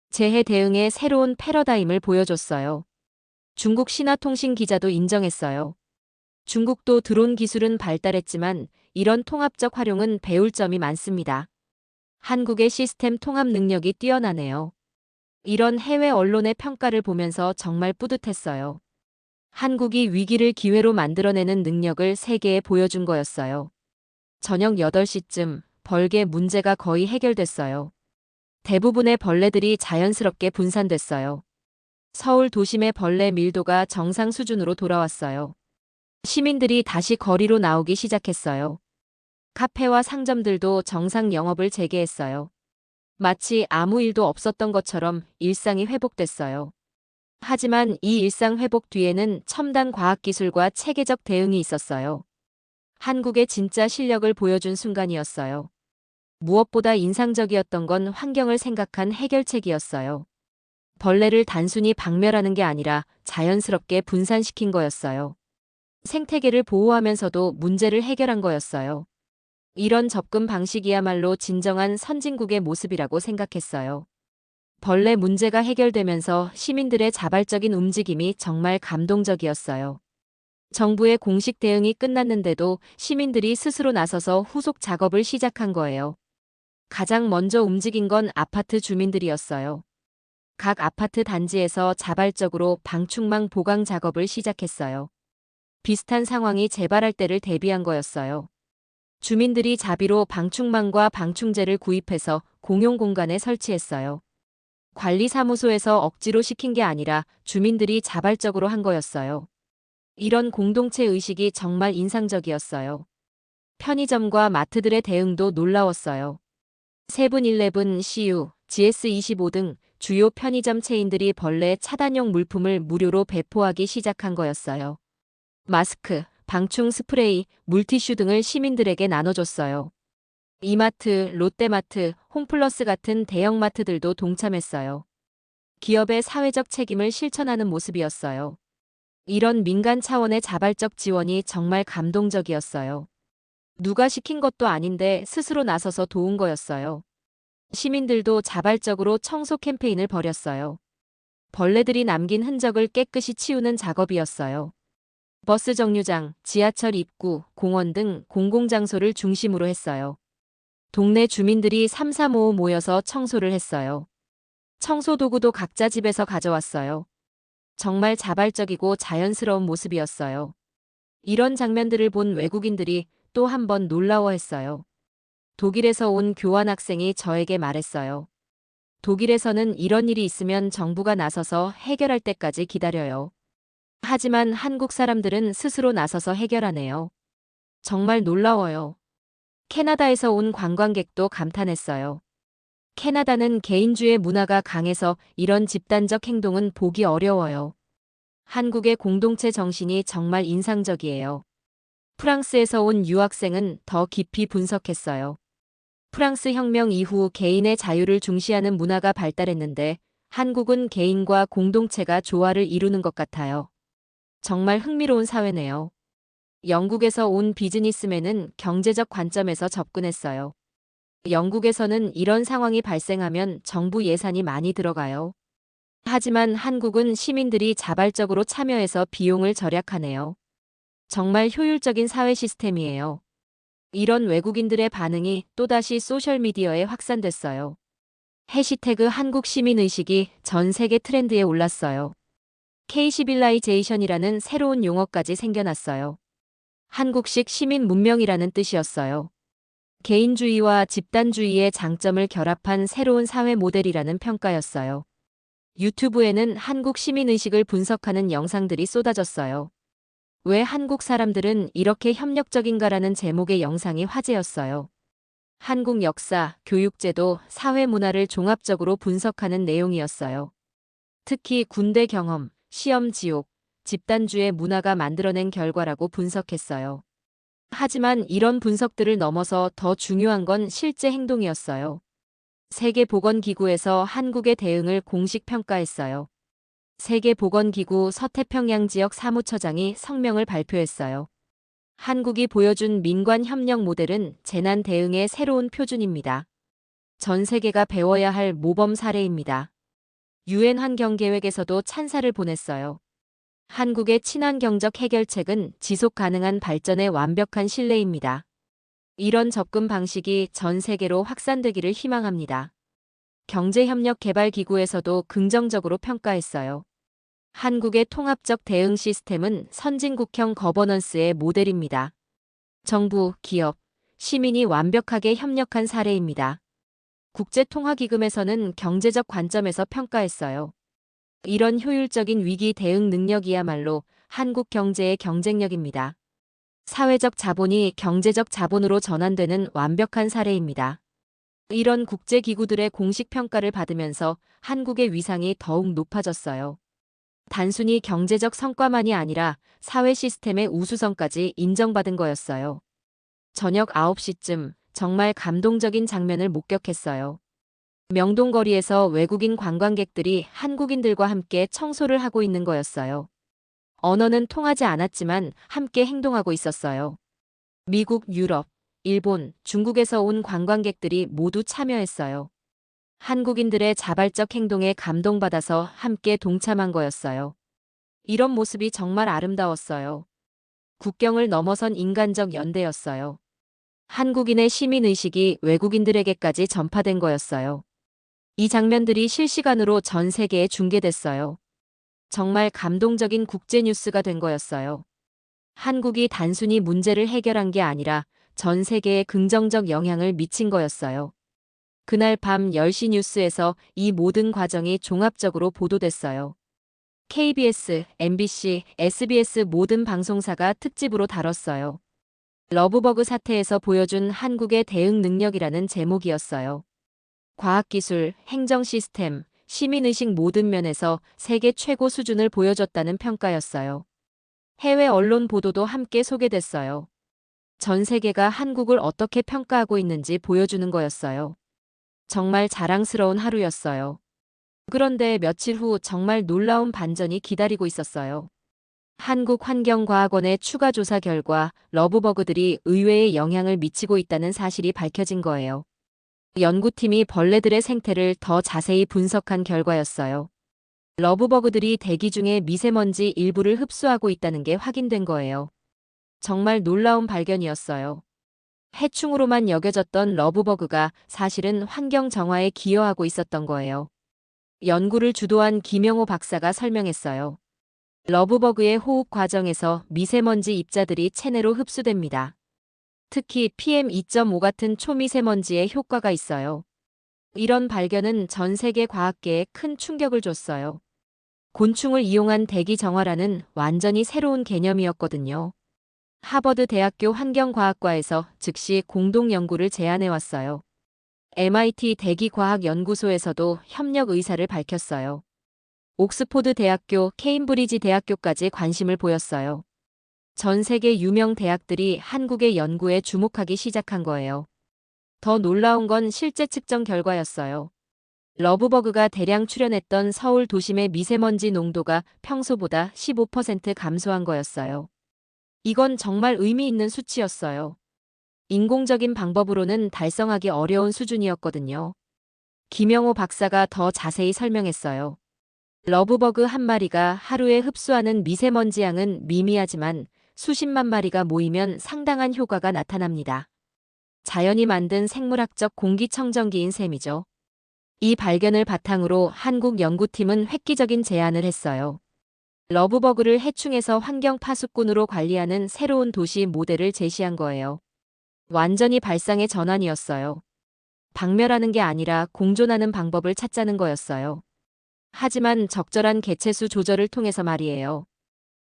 재해 대응의 새로운 패러다임을 보여줬어요. 중국 신화통신 기자도 인정했어요. 중국도 드론 기술은 발달했지만 이런 통합적 활용은 배울 점이 많습니다. 한국의 시스템 통합 능력이 뛰어나네요. 이런 해외 언론의 평가를 보면서 정말 뿌듯했어요. 한국이 위기를 기회로 만들어내는 능력을 세계에 보여준 거였어요. 저녁 8시쯤 벌개 문제가 거의 해결됐어요. 대부분의 벌레들이 자연스럽게 분산됐어요. 서울 도심의 벌레 밀도가 정상 수준으로 돌아왔어요. 시민들이 다시 거리로 나오기 시작했어요. 카페와 상점들도 정상 영업을 재개했어요. 마치 아무 일도 없었던 것처럼 일상이 회복됐어요. 하지만 이 일상 회복 뒤에는 첨단 과학기술과 체계적 대응이 있었어요. 한국의 진짜 실력을 보여준 순간이었어요. 무엇보다 인상적이었던 건 환경을 생각한 해결책이었어요. 벌레를 단순히 박멸하는 게 아니라 자연스럽게 분산시킨 거였어요. 생태계를 보호하면서도 문제를 해결한 거였어요. 이런 접근 방식이야말로 진정한 선진국의 모습이라고 생각했어요. 벌레 문제가 해결되면서 시민들의 자발적인 움직임이 정말 감동적이었어요. 정부의 공식 대응이 끝났는데도 시민들이 스스로 나서서 후속 작업을 시작한 거예요. 가장 먼저 움직인 건 아파트 주민들이었어요. 각 아파트 단지에서 자발적으로 방충망 보강 작업을 시작했어요. 비슷한 상황이 재발할 때를 대비한 거였어요. 주민들이 자비로 방충망과 방충제를 구입해서 공용 공간에 설치했어요. 관리사무소에서 억지로 시킨 게 아니라 주민들이 자발적으로 한 거였어요. 이런 공동체 의식이 정말 인상적이었어요. 편의점과 마트들의 대응도 놀라웠어요. 세븐일레븐, CU, GS25 등 주요 편의점 체인들이 벌레 차단용 물품을 무료로 배포하기 시작한 거였어요. 마스크, 방충 스프레이, 물티슈 등을 시민들에게 나눠줬어요. 이마트, 롯데마트, 홈플러스 같은 대형마트들도 동참했어요. 기업의 사회적 책임을 실천하는 모습이었어요. 이런 민간 차원의 자발적 지원이 정말 감동적이었어요. 누가 시킨 것도 아닌데 스스로 나서서 도운 거였어요. 시민들도 자발적으로 청소 캠페인을 벌였어요. 벌레들이 남긴 흔적을 깨끗이 치우는 작업이었어요. 버스 정류장, 지하철 입구, 공원 등 공공장소를 중심으로 했어요. 동네 주민들이 삼삼오오 모여서 청소를 했어요. 청소 도구도 각자 집에서 가져왔어요. 정말 자발적이고 자연스러운 모습이었어요. 이런 장면들을 본 외국인들이 또 한 번 놀라워했어요. 독일에서 온 교환학생이 저에게 말했어요. 독일에서는 이런 일이 있으면 정부가 나서서 해결할 때까지 기다려요. 하지만 한국 사람들은 스스로 나서서 해결하네요. 정말 놀라워요. 캐나다에서 온 관광객도 감탄했어요. 캐나다는 개인주의 문화가 강해서 이런 집단적 행동은 보기 어려워요. 한국의 공동체 정신이 정말 인상적이에요. 프랑스에서 온 유학생은 더 깊이 분석했어요. 프랑스 혁명 이후 개인의 자유를 중시하는 문화가 발달했는데 한국은 개인과 공동체가 조화를 이루는 것 같아요. 정말 흥미로운 사회네요. 영국에서 온 비즈니스맨은 경제적 관점에서 접근했어요. 영국에서는 이런 상황이 발생하면 정부 예산이 많이 들어가요. 하지만 한국은 시민들이 자발적으로 참여해서 비용을 절약하네요. 정말 효율적인 사회 시스템이에요. 이런 외국인들의 반응이 또다시 소셜미디어에 확산됐어요. 해시태그 한국 시민의식이 전 세계 트렌드에 올랐어요. K시빌라이제이션이라는 새로운 용어까지 생겨났어요. 한국식 시민 문명이라는 뜻이었어요. 개인주의와 집단주의의 장점을 결합한 새로운 사회 모델이라는 평가였어요. 유튜브에는 한국 시민의식을 분석하는 영상들이 쏟아졌어요. 왜 한국 사람들은 이렇게 협력적인가라는 제목의 영상이 화제였어요. 한국 역사, 교육제도, 사회 문화를 종합적으로 분석하는 내용이었어요. 특히 군대 경험, 시험 지옥, 집단주의 문화가 만들어낸 결과라고 분석했어요. 하지만 이런 분석들을 넘어서 더 중요한 건 실제 행동이었어요. 세계보건기구에서 한국의 대응을 공식 평가했어요. 세계보건기구 서태평양 지역 사무처장이 성명을 발표했어요. 한국이 보여준 민관 협력 모델은 재난 대응의 새로운 표준입니다. 전 세계가 배워야 할 모범 사례입니다. 유엔 환경계획에서도 찬사를 보냈어요. 한국의 친환경적 해결책은 지속 가능한 발전의 완벽한 신뢰입니다. 이런 접근 방식이 전 세계로 확산되기를 희망합니다. 경제협력개발기구에서도 긍정적으로 평가했어요. 한국의 통합적 대응 시스템은 선진국형 거버넌스의 모델입니다. 정부, 기업, 시민이 완벽하게 협력한 사례입니다. 국제통화기금에서는 경제적 관점에서 평가했어요. 이런 효율적인 위기 대응 능력이야말로 한국 경제의 경쟁력입니다. 사회적 자본이 경제적 자본으로 전환되는 완벽한 사례입니다. 이런 국제기구들의 공식 평가를 받으면서 한국의 위상이 더욱 높아졌어요. 단순히 경제적 성과만이 아니라 사회 시스템의 우수성까지 인정받은 거였어요. 저녁 9시쯤 정말 감동적인 장면을 목격했어요. 명동거리에서 외국인 관광객들이 한국인들과 함께 청소를 하고 있는 거였어요. 언어는 통하지 않았지만 함께 행동하고 있었어요. 미국, 유럽, 일본, 중국에서 온 관광객들이 모두 참여했어요. 한국인들의 자발적 행동에 감동받아서 함께 동참한 거였어요. 이런 모습이 정말 아름다웠어요. 국경을 넘어선 인간적 연대였어요. 한국인의 시민의식이 외국인들에게까지 전파된 거였어요. 이 장면들이 실시간으로 전 세계에 중계됐어요. 정말 감동적인 국제뉴스가 된 거였어요. 한국이 단순히 문제를 해결한 게 아니라 전 세계에 긍정적 영향을 미친 거였어요. 그날 밤 10시 뉴스에서 이 모든 과정이 종합적으로 보도됐어요. KBS, MBC, SBS 모든 방송사가 특집으로 다뤘어요. 러브버그 사태에서 보여준 한국의 대응 능력이라는 제목이었어요. 과학기술, 행정 시스템, 시민의식 모든 면에서 세계 최고 수준을 보여줬다는 평가였어요. 해외 언론 보도도 함께 소개됐어요. 전 세계가 한국을 어떻게 평가하고 있는지 보여주는 거였어요. 정말 자랑스러운 하루였어요. 그런데 며칠 후 정말 놀라운 반전이 기다리고 있었어요. 한국환경과학원의 추가 조사 결과 러브버그들이 의외의 영향을 미치고 있다는 사실이 밝혀진 거예요. 연구팀이 벌레들의 생태를 더 자세히 분석한 결과였어요. 러브버그들이 대기 중에 미세먼지 일부를 흡수하고 있다는 게 확인된 거예요. 정말 놀라운 발견이었어요. 해충으로만 여겨졌던 러브버그가 사실은 환경 정화에 기여하고 있었던 거예요. 연구를 주도한 김영호 박사가 설명했어요. 러브버그의 호흡 과정에서 미세먼지 입자들이 체내로 흡수됩니다. 특히 PM2.5 같은 초미세먼지에 효과가 있어요. 이런 발견은 전 세계 과학계에 큰 충격을 줬어요. 곤충을 이용한 대기 정화라는 완전히 새로운 개념이었거든요. 하버드 대학교 환경과학과에서 즉시 공동 연구를 제안해 왔어요. MIT 대기과학연구소에서도 협력 의사를 밝혔어요. 옥스포드 대학교, 케임브리지 대학교까지 관심을 보였어요. 전 세계 유명 대학들이 한국의 연구에 주목하기 시작한 거예요. 더 놀라운 건 실제 측정 결과였어요. 러브버그가 대량 출현했던 서울 도심의 미세먼지 농도가 평소보다 15% 감소한 거였어요. 이건 정말 의미 있는 수치였어요. 인공적인 방법으로는 달성하기 어려운 수준이었거든요. 김영호 박사가 더 자세히 설명했어요. 러브버그 한 마리가 하루에 흡수하는 미세먼지 양은 미미하지만 수십만 마리가 모이면 상당한 효과가 나타납니다. 자연이 만든 생물학적 공기청정기인 셈이죠. 이 발견을 바탕으로 한국 연구팀은 획기적인 제안을 했어요. 러브버그를 해충에서 환경 파수꾼으로 관리하는 새로운 도시 모델을 제시한 거예요. 완전히 발상의 전환이었어요. 박멸하는 게 아니라 공존하는 방법을 찾자는 거였어요. 하지만 적절한 개체수 조절을 통해서 말이에요.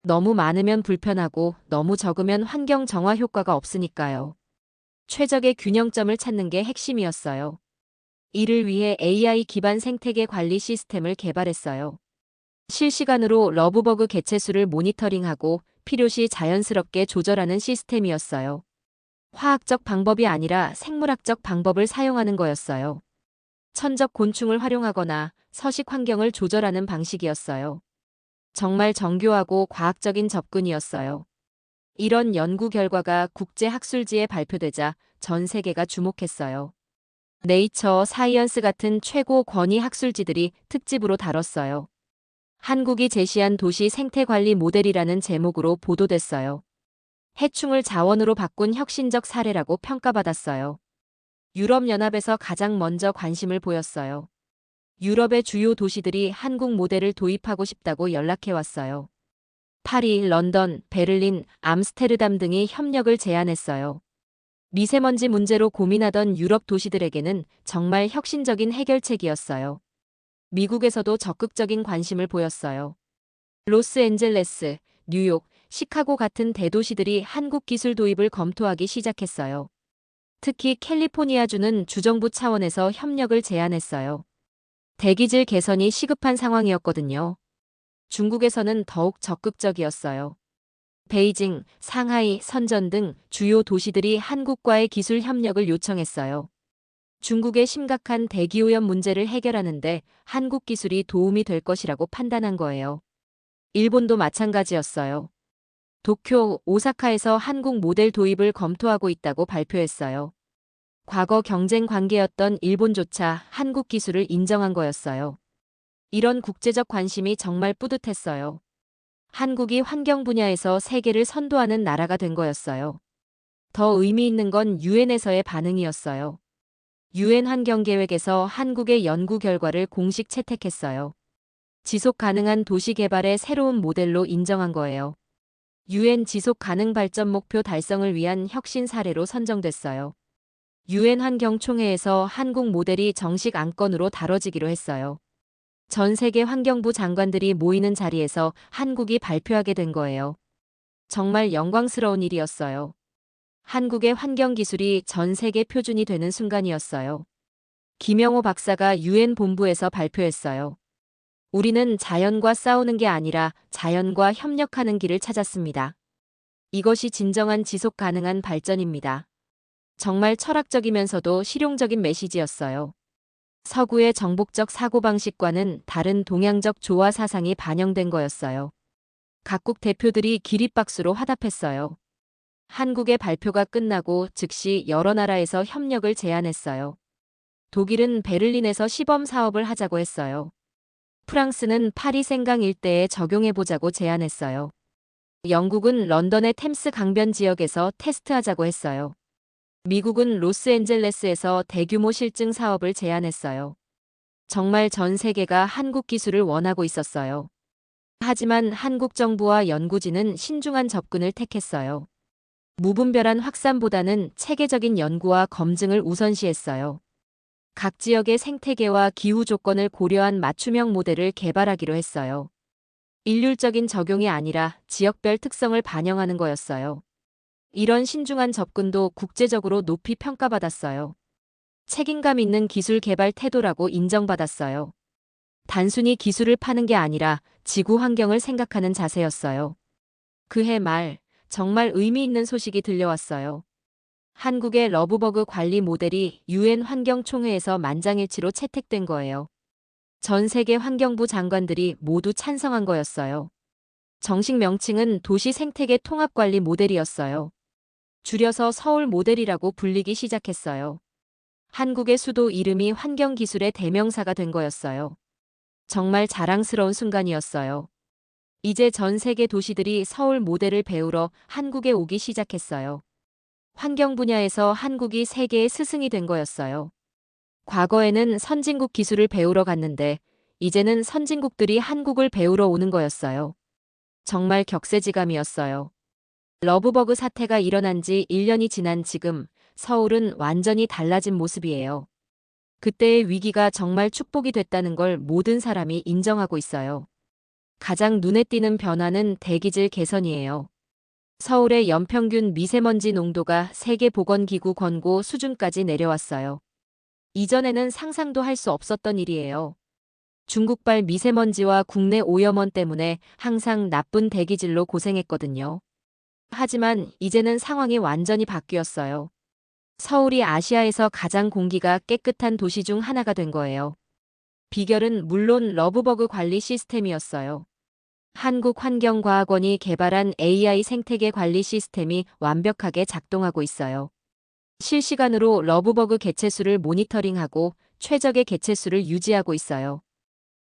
너무 많으면 불편하고 너무 적으면 환경 정화 효과가 없으니까요. 최적의 균형점을 찾는 게 핵심이었어요. 이를 위해 AI 기반 생태계 관리 시스템을 개발했어요. 실시간으로 러브버그 개체수를 모니터링하고 필요시 자연스럽게 조절하는 시스템이었어요. 화학적 방법이 아니라 생물학적 방법을 사용하는 거였어요. 천적 곤충을 활용하거나 서식 환경을 조절하는 방식이었어요. 정말 정교하고 과학적인 접근이었어요. 이런 연구 결과가 국제학술지에 발표되자 전 세계가 주목했어요. 네이처, 사이언스 같은 최고 권위 학술지들이 특집으로 다뤘어요. 한국이 제시한 도시 생태관리 모델이라는 제목으로 보도됐어요. 해충을 자원으로 바꾼 혁신적 사례라고 평가받았어요. 유럽연합에서 가장 먼저 관심을 보였어요. 유럽의 주요 도시들이 한국 모델을 도입하고 싶다고 연락해왔어요. 파리, 런던, 베를린, 암스테르담 등이 협력을 제안했어요. 미세먼지 문제로 고민하던 유럽 도시들에게는 정말 혁신적인 해결책이었어요. 미국에서도 적극적인 관심을 보였어요. 로스앤젤레스, 뉴욕, 시카고 같은 대도시들이 한국 기술 도입을 검토하기 시작했어요. 특히 캘리포니아주는 주정부 차원에서 협력을 제안했어요. 대기질 개선이 시급한 상황이었거든요. 중국에서는 더욱 적극적이었어요. 베이징, 상하이, 선전 등 주요 도시들이 한국과의 기술 협력을 요청했어요. 중국의 심각한 대기오염 문제를 해결하는데 한국 기술이 도움이 될 것이라고 판단한 거예요. 일본도 마찬가지였어요. 도쿄, 오사카에서 한국 모델 도입을 검토하고 있다고 발표했어요. 과거 경쟁 관계였던 일본조차 한국 기술을 인정한 거였어요. 이런 국제적 관심이 정말 뿌듯했어요. 한국이 환경 분야에서 세계를 선도하는 나라가 된 거였어요. 더 의미 있는 건 유엔에서의 반응이었어요. 유엔 환경계획에서 한국의 연구 결과를 공식 채택했어요. 지속 가능한 도시 개발의 새로운 모델로 인정한 거예요. 유엔 지속 가능 발전 목표 달성을 위한 혁신 사례로 선정됐어요. 유엔 환경총회에서 한국 모델이 정식 안건으로 다뤄지기로 했어요. 전 세계 환경부 장관들이 모이는 자리에서 한국이 발표하게 된 거예요. 정말 영광스러운 일이었어요. 한국의 환경 기술이 전 세계 표준이 되는 순간이었어요. 김영호 박사가 유엔 본부에서 발표했어요. 우리는 자연과 싸우는 게 아니라 자연과 협력하는 길을 찾았습니다. 이것이 진정한 지속 가능한 발전입니다. 정말 철학적이면서도 실용적인 메시지였어요. 서구의 정복적 사고방식과는 다른 동양적 조화 사상이 반영된 거였어요. 각국 대표들이 기립박수로 화답했어요. 한국의 발표가 끝나고 즉시 여러 나라에서 협력을 제안했어요. 독일은 베를린에서 시범 사업을 하자고 했어요. 프랑스는 파리 생강 일대에 적용해보자고 제안했어요. 영국은 런던의 템스 강변 지역에서 테스트하자고 했어요. 미국은 로스앤젤레스에서 대규모 실증 사업을 제안했어요. 정말 전 세계가 한국 기술을 원하고 있었어요. 하지만 한국 정부와 연구진은 신중한 접근을 택했어요. 무분별한 확산보다는 체계적인 연구와 검증을 우선시했어요. 각 지역의 생태계와 기후 조건을 고려한 맞춤형 모델을 개발하기로 했어요. 일률적인 적용이 아니라 지역별 특성을 반영하는 거였어요. 이런 신중한 접근도 국제적으로 높이 평가받았어요. 책임감 있는 기술 개발 태도라고 인정받았어요. 단순히 기술을 파는 게 아니라 지구 환경을 생각하는 자세였어요. 그해 말, 정말 의미 있는 소식이 들려왔어요. 한국의 러브버그 관리 모델이 유엔 환경총회에서 만장일치로 채택된 거예요. 전 세계 환경부 장관들이 모두 찬성한 거였어요. 정식 명칭은 도시 생태계 통합관리 모델이었어요. 줄여서 서울 모델이라고 불리기 시작했어요. 한국의 수도 이름이 환경기술의 대명사가 된 거였어요. 정말 자랑스러운 순간이었어요. 이제 전 세계 도시들이 서울 모델을 배우러 한국에 오기 시작했어요. 환경 분야에서 한국이 세계의 스승이 된 거였어요. 과거에는 선진국 기술을 배우러 갔는데 이제는 선진국들이 한국을 배우러 오는 거였어요. 정말 격세지감이었어요. 러브버그 사태가 일어난 지 1년이 지난 지금 서울은 완전히 달라진 모습이에요. 그때의 위기가 정말 축복이 됐다는 걸 모든 사람이 인정하고 있어요. 가장 눈에 띄는 변화는 대기질 개선이에요. 서울의 연평균 미세먼지 농도가 세계보건기구 권고 수준까지 내려왔어요. 이전에는 상상도 할 수 없었던 일이에요. 중국발 미세먼지와 국내 오염원 때문에 항상 나쁜 대기질로 고생했거든요. 하지만 이제는 상황이 완전히 바뀌었어요. 서울이 아시아에서 가장 공기가 깨끗한 도시 중 하나가 된 거예요. 비결은 물론 러브버그 관리 시스템이었어요. 한국환경과학원이 개발한 AI 생태계 관리 시스템이 완벽하게 작동하고 있어요. 실시간으로 러브버그 개체수를 모니터링하고 최적의 개체수를 유지하고 있어요.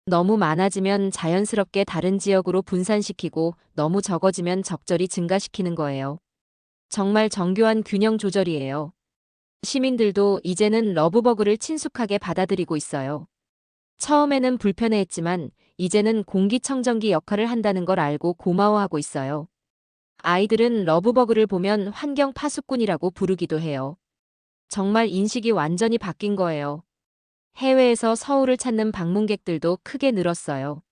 너무 많아지면 자연스럽게 다른 지역으로 분산시키고 너무 적어지면 적절히 증가시키는 거예요. 정말 정교한 균형 조절이에요. 시민들도 이제는 러브버그를 친숙하게 받아들이고 있어요. 처음에는 불편해했지만 이제는 공기청정기 역할을 한다는 걸 알고 고마워하고 있어요. 아이들은 러브버그를 보면 환경 파수꾼이라고 부르기도 해요. 정말 인식이 완전히 바뀐 거예요. 해외에서 서울을 찾는 방문객들도 크게 늘었어요.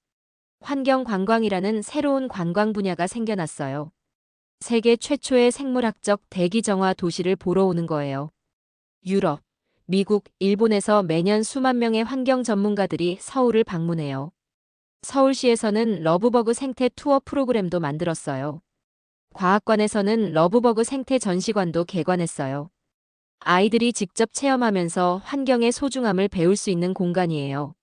환경 관광이라는 새로운 관광 분야가 생겨났어요. 세계 최초의 생물학적 대기정화 도시를 보러 오는 거예요. 유럽, 미국, 일본에서 매년 수만 명의 환경 전문가들이 서울을 방문해요. 서울시에서는 러브버그 생태 투어 프로그램도 만들었어요. 과학관에서는 러브버그 생태 전시관도 개관했어요. 아이들이 직접 체험하면서 환경의 소중함을 배울 수 있는 공간이에요.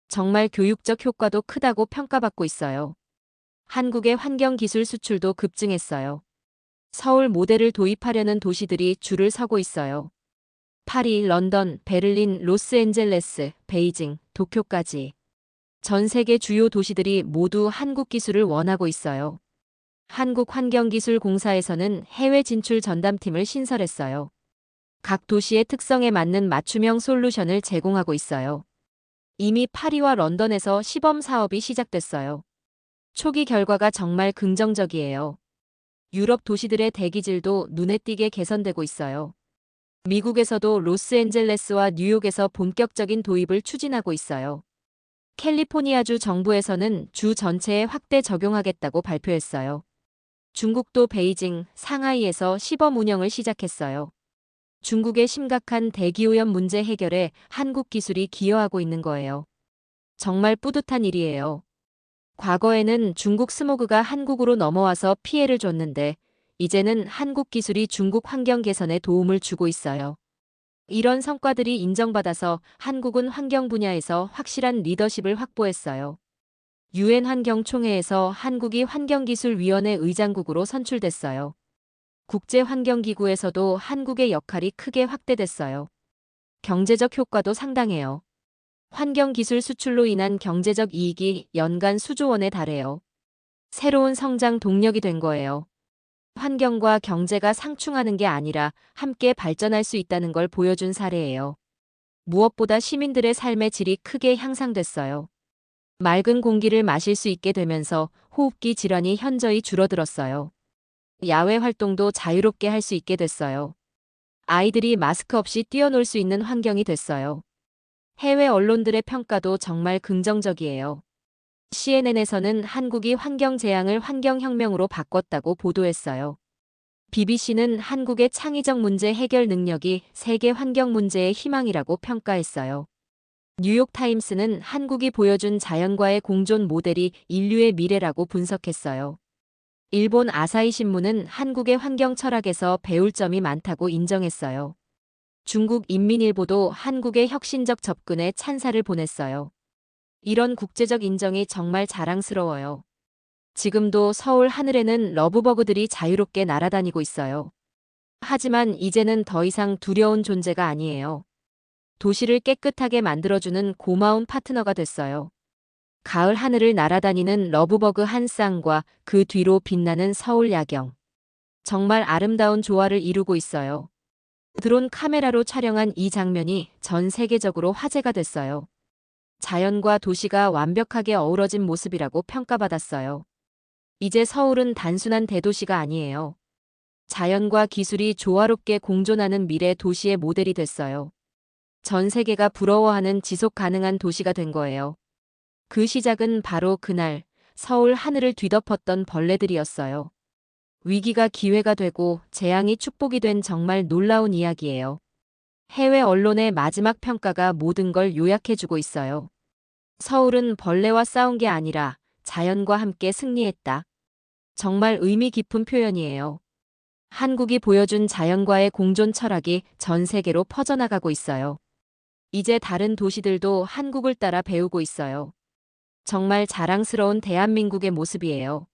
정말 교육적 효과도 크다고 평가받고 있어요. 한국의 환경기술 수출도 급증했어요. 서울 모델을 도입하려는 도시들이 줄을 서고 있어요. 파리, 런던, 베를린, 로스앤젤레스, 베이징, 도쿄까지. 전 세계 주요 도시들이 모두 한국 기술을 원하고 있어요. 한국환경기술공사에서는 해외 진출 전담팀을 신설했어요. 각 도시의 특성에 맞는 맞춤형 솔루션을 제공하고 있어요. 이미 파리와 런던에서 시범 사업이 시작됐어요. 초기 결과가 정말 긍정적이에요. 유럽 도시들의 대기질도 눈에 띄게 개선되고 있어요. 미국에서도 로스앤젤레스와 뉴욕에서 본격적인 도입을 추진하고 있어요. 캘리포니아주 정부에서는 주 전체에 확대 적용하겠다고 발표했어요. 중국도 베이징, 상하이에서 시범 운영을 시작했어요. 중국의 심각한 대기오염 문제 해결에 한국 기술이 기여하고 있는 거예요. 정말 뿌듯한 일이에요. 과거에는 중국 스모그가 한국으로 넘어와서 피해를 줬는데 이제는 한국 기술이 중국 환경 개선에 도움을 주고 있어요. 이런 성과들이 인정받아서 한국은 환경 분야에서 확실한 리더십을 확보했어요. 유엔 환경총회에서 한국이 환경기술위원회 의장국으로 선출됐어요. 국제환경기구에서도 한국의 역할이 크게 확대됐어요. 경제적 효과도 상당해요. 환경기술 수출로 인한 경제적 이익이 연간 수조 원에 달해요. 새로운 성장 동력이 된 거예요. 환경과 경제가 상충하는 게 아니라 함께 발전할 수 있다는 걸 보여준 사례예요. 무엇보다 시민들의 삶의 질이 크게 향상됐어요. 맑은 공기를 마실 수 있게 되면서 호흡기 질환이 현저히 줄어들었어요. 야외 활동도 자유롭게 할 수 있게 됐어요. 아이들이 마스크 없이 뛰어놀 수 있는 환경이 됐어요. 해외 언론들의 평가도 정말 긍정적이에요. CNN에서는 한국이 환경 재앙을 환경혁명으로 바꿨다고 보도했어요. BBC는 한국의 창의적 문제 해결 능력이 세계 환경 문제의 희망이라고 평가했어요. 뉴욕타임스는 한국이 보여준 자연과의 공존 모델이 인류의 미래라고 분석했어요. 일본 아사히 신문은 한국의 환경 철학에서 배울 점이 많다고 인정했어요. 중국 인민일보도 한국의 혁신적 접근에 찬사를 보냈어요. 이런 국제적 인정이 정말 자랑스러워요. 지금도 서울 하늘에는 러브버그들이 자유롭게 날아다니고 있어요. 하지만 이제는 더 이상 두려운 존재가 아니에요. 도시를 깨끗하게 만들어주는 고마운 파트너가 됐어요. 가을 하늘을 날아다니는 러브버그 한 쌍과 그 뒤로 빛나는 서울 야경. 정말 아름다운 조화를 이루고 있어요. 드론 카메라로 촬영한 이 장면이 전 세계적으로 화제가 됐어요. 자연과 도시가 완벽하게 어우러진 모습이라고 평가받았어요. 이제 서울은 단순한 대도시가 아니에요. 자연과 기술이 조화롭게 공존하는 미래 도시의 모델이 됐어요. 전 세계가 부러워하는 지속 가능한 도시가 된 거예요. 그 시작은 바로 그날 서울 하늘을 뒤덮었던 벌레들이었어요. 위기가 기회가 되고 재앙이 축복이 된 정말 놀라운 이야기예요. 해외 언론의 마지막 평가가 모든 걸 요약해주고 있어요. 서울은 벌레와 싸운 게 아니라 자연과 함께 승리했다. 정말 의미 깊은 표현이에요. 한국이 보여준 자연과의 공존 철학이 전 세계로 퍼져나가고 있어요. 이제 다른 도시들도 한국을 따라 배우고 있어요. 정말 자랑스러운 대한민국의 모습이에요.